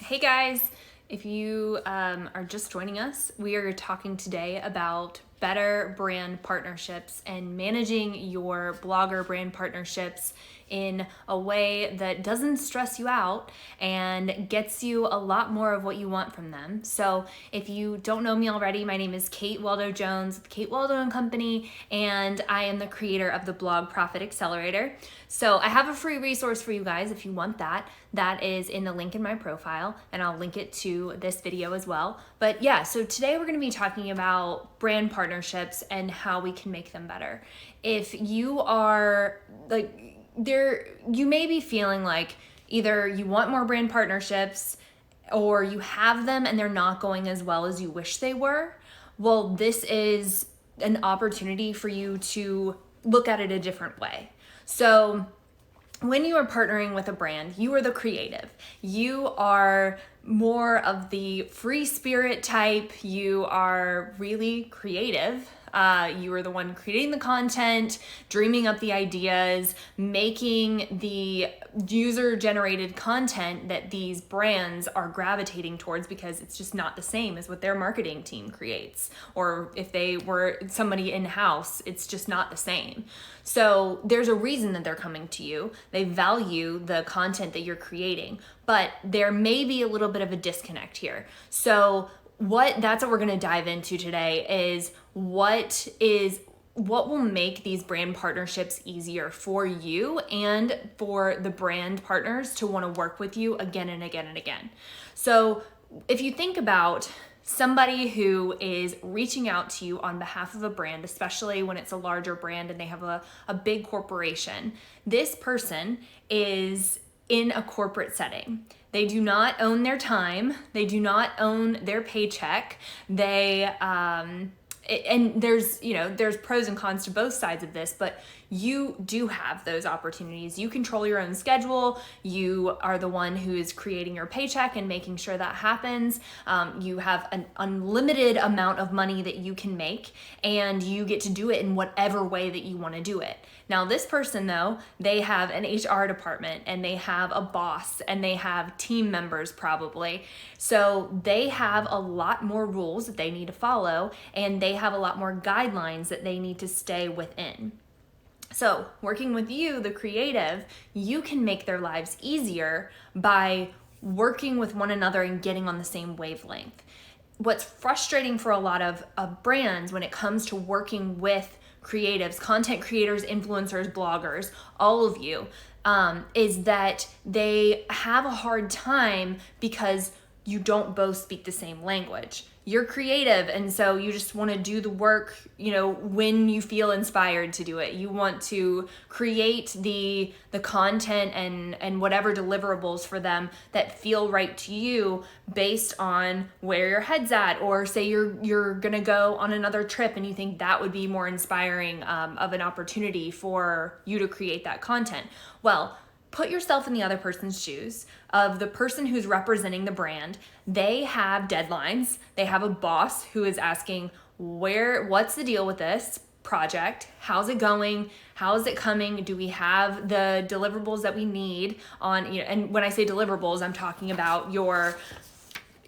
Hey guys, if you are just joining us, we are talking today about better brand partnerships and managing your blogger brand partnerships in a way that doesn't stress you out and gets you a lot more of what you want from them. So if you don't know me already, my name is Kate Waldo Jones with Kate Waldo and Company, and I am the creator of the blog Profit Accelerator. So I have a free resource for you guys if you want that. That is in the link in my profile, and I'll link it to this video as well. But yeah, so today we're going to be talking about brand partnerships and how we can make them better. If you are you may be feeling like either you want more brand partnerships or you have them and they're not going as well as you wish they were. Well, this is an opportunity for you to look at it a different way. So when you are partnering with a brand, you are the creative. You are more of the free spirit type. You are really creative. You are the one creating the content, dreaming up the ideas, making the user-generated content that these brands are gravitating towards, because it's just not the same as what their marketing team creates. Or if they were somebody in-house, it's just not the same. So there's a reason that they're coming to you. They value the content that you're creating, but there may be a little bit of a disconnect here. So that's what we're going to dive into today is what will make these brand partnerships easier for you and for the brand partners to want to work with you again and again and again. So if you think about somebody who is reaching out to you on behalf of a brand, especially when it's a larger brand and they have a big corporation, this person is in a corporate setting. They do not own their time. They do not own their paycheck. And there's pros and cons to both sides of this, but you do have those opportunities. You control your own schedule. You are the one who is creating your paycheck and making sure that happens. You have an unlimited amount of money that you can make, and you get to do it in whatever way that you want to do it. Now, this person, though, they have an HR department and they have a boss and they have team members probably. So they have a lot more rules that they need to follow, and they have a lot more guidelines that they need to stay within. So working with you, the creative, you can make their lives easier by working with one another and getting on the same wavelength. What's frustrating for a lot of brands when it comes to working with creatives, content creators, influencers, bloggers, all of you, is that they have a hard time because you don't both speak the same language. You're creative, and so you just want to do the work, when you feel inspired to do it. You want to create the content and whatever deliverables for them that feel right to you based on where your head's at. Or say you're gonna go on another trip and you think that would be more inspiring of an opportunity for you to create that content. Well, put yourself in the other person's shoes of the person who's representing the brand. They have deadlines. They have a boss who is asking, what's the deal with this project? How's it going? How is it coming? Do we have the deliverables that we need on, and when I say deliverables, I'm talking about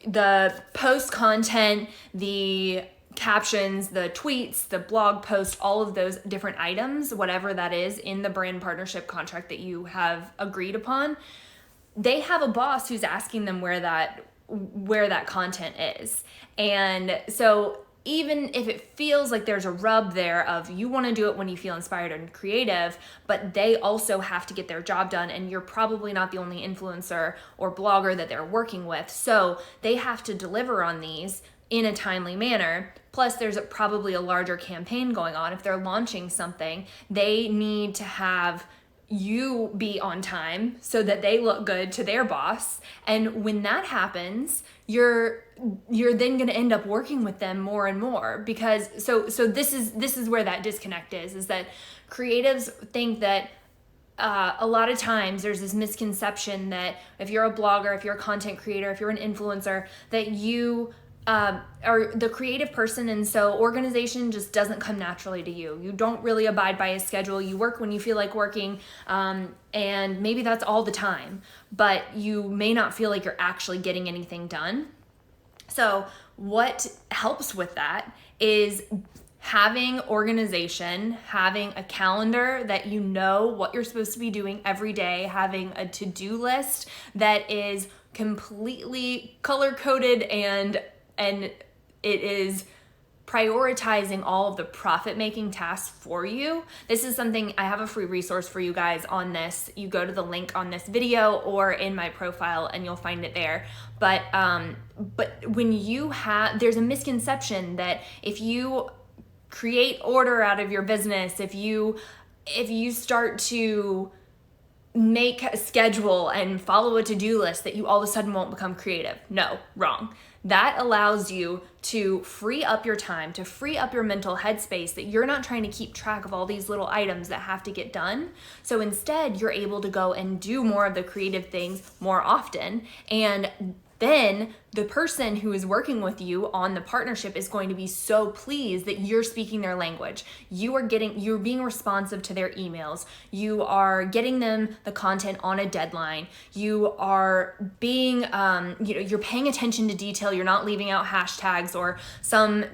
the post content, the captions, the tweets, the blog post, all of those different items, whatever that is in the brand partnership contract that you have agreed upon. They have a boss who's asking them where that content is. And so even if it feels like there's a rub there of you want to do it when you feel inspired and creative, but they also have to get their job done, and you're probably not the only influencer or blogger that they're working with. So they have to deliver on these in a timely manner. Plus, there's probably a larger campaign going on. If they're launching something, they need to have you be on time so that they look good to their boss. And when that happens, you're then going to end up working with them more and more, because so this is where that disconnect is that creatives think that a lot of times there's this misconception that if you're a blogger, if you're a content creator, if you're an influencer, that you are the creative person, and so organization just doesn't come naturally to you. You don't really abide by a schedule. You work when you feel like working, and maybe that's all the time, but you may not feel like you're actually getting anything done. So what helps with that is having organization, having a calendar that you know what you're supposed to be doing every day, having a to-do list that is completely color-coded and it is prioritizing all of the profit-making tasks for you. This is something, I have a free resource for you guys on this. You go to the link on this video or in my profile and you'll find it there. But when you have, there's a misconception that if you create order out of your business, if you start to make a schedule and follow a to-do list, that you all of a sudden won't become creative. No, wrong. That allows you to free up your time, to free up your mental headspace, that you're not trying to keep track of all these little items that have to get done. So instead, you're able to go and do more of the creative things more often. And then the person who is working with you on the partnership is going to be so pleased that you're speaking their language. You're being responsive to their emails. You are getting them the content on a deadline. You are being, you're paying attention to detail. You're not leaving out hashtags or some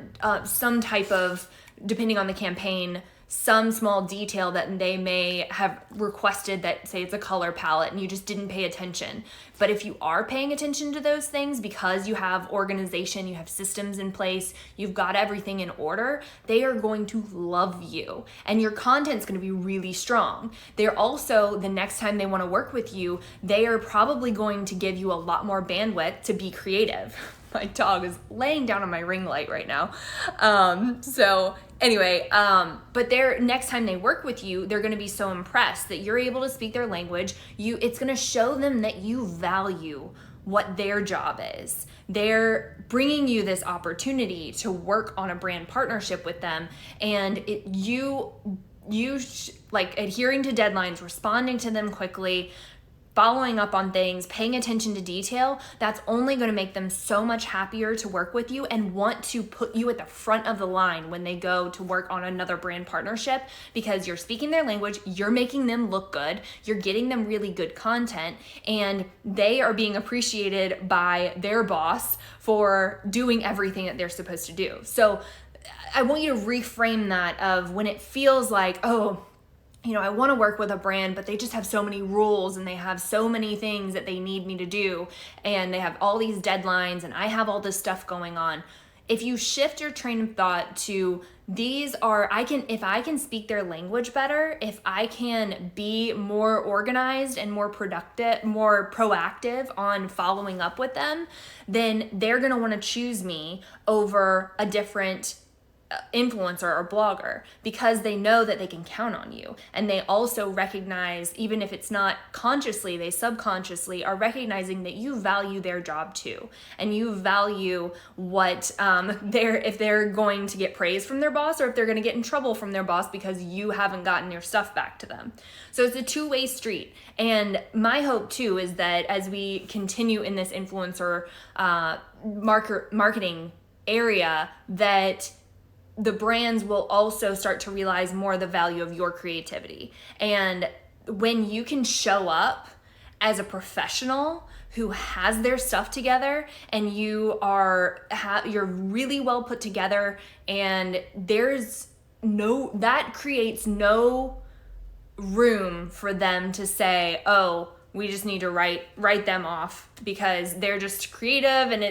type of, depending on the campaign, some small detail that they may have requested, that say it's a color palette and you just didn't pay attention. But if you are paying attention to those things because you have organization, you have systems in place, you've got everything in order, they are going to love you and your content's going to be really strong. They're also, the next time they want to work with you, they are probably going to give you a lot more bandwidth to be creative. My dog is laying down on my ring light right now. But next time they work with you, they're gonna be so impressed that you're able to speak their language. It's gonna show them that you value what their job is. They're bringing you this opportunity to work on a brand partnership with them, and like adhering to deadlines, responding to them quickly, following up on things, paying attention to detail, that's only going to make them so much happier to work with you and want to put you at the front of the line when they go to work on another brand partnership, because you're speaking their language, you're making them look good, you're getting them really good content, and they are being appreciated by their boss for doing everything that they're supposed to do. So I want you to reframe that of when it feels like, oh, I want to work with a brand, but they just have so many rules and they have so many things that they need me to do, and they have all these deadlines and I have all this stuff going on. If you shift your train of thought to if I can speak their language better, if I can be more organized and more productive, more proactive on following up with them, then they're going to want to choose me over a different influencer or blogger, because they know that they can count on you. And they also recognize, even if it's not consciously, they subconsciously are recognizing that you value their job too, and you value what if they're going to get praise from their boss, or if they're going to get in trouble from their boss because you haven't gotten your stuff back to them. So it's a two-way street. And my hope too is that as we continue in this influencer marketing area, that the brands will also start to realize more the value of your creativity. And when you can show up as a professional who has their stuff together, and you're really well put together, and that creates no room for them to say, oh, we just need to write them off because they're just creative and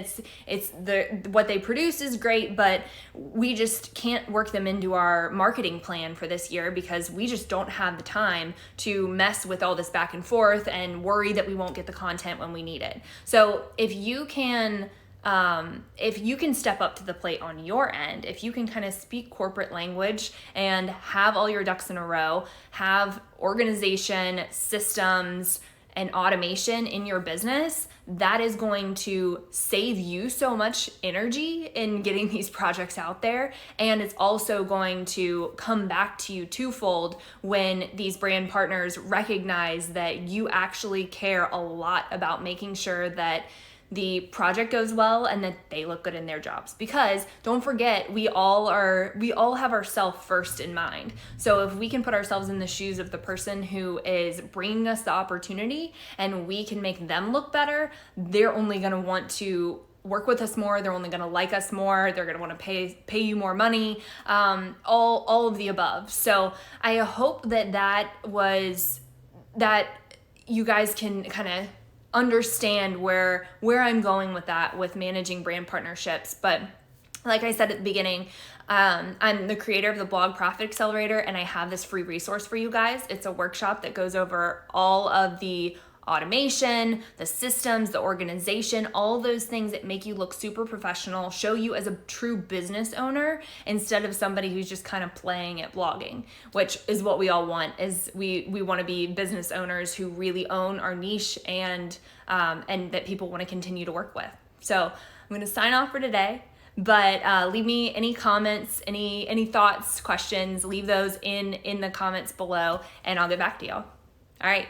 what they produce is great, but we just can't work them into our marketing plan for this year because we just don't have the time to mess with all this back and forth and worry that we won't get the content when we need it. So if you can step up to the plate on your end, if you can kind of speak corporate language and have all your ducks in a row, have organization, systems, and automation in your business, that is going to save you so much energy in getting these projects out there. And it's also going to come back to you twofold when these brand partners recognize that you actually care a lot about making sure that the project goes well and that they look good in their jobs. Because don't forget, we all have ourselves first in mind. So if we can put ourselves in the shoes of the person who is bringing us the opportunity and we can make them look better, they're only going to want to work with us more. They're only going to like us more. They're going to want to pay you more money, all of the above. So I hope that you guys can kind of understand where I'm going with that, with managing brand partnerships. But like I said at the beginning, I'm the creator of the Blog Profit Accelerator, and I have this free resource for you guys. It's a workshop that goes over all of the automation, the systems, the organization, all those things that make you look super professional, show you as a true business owner instead of somebody who's just kind of playing at blogging, which is what we all want. Is we want to be business owners who really own our niche and that people want to continue to work with. So I'm going to sign off for today. But leave me any comments, any thoughts, questions, leave those in the comments below, and I'll get back to y'all. All right.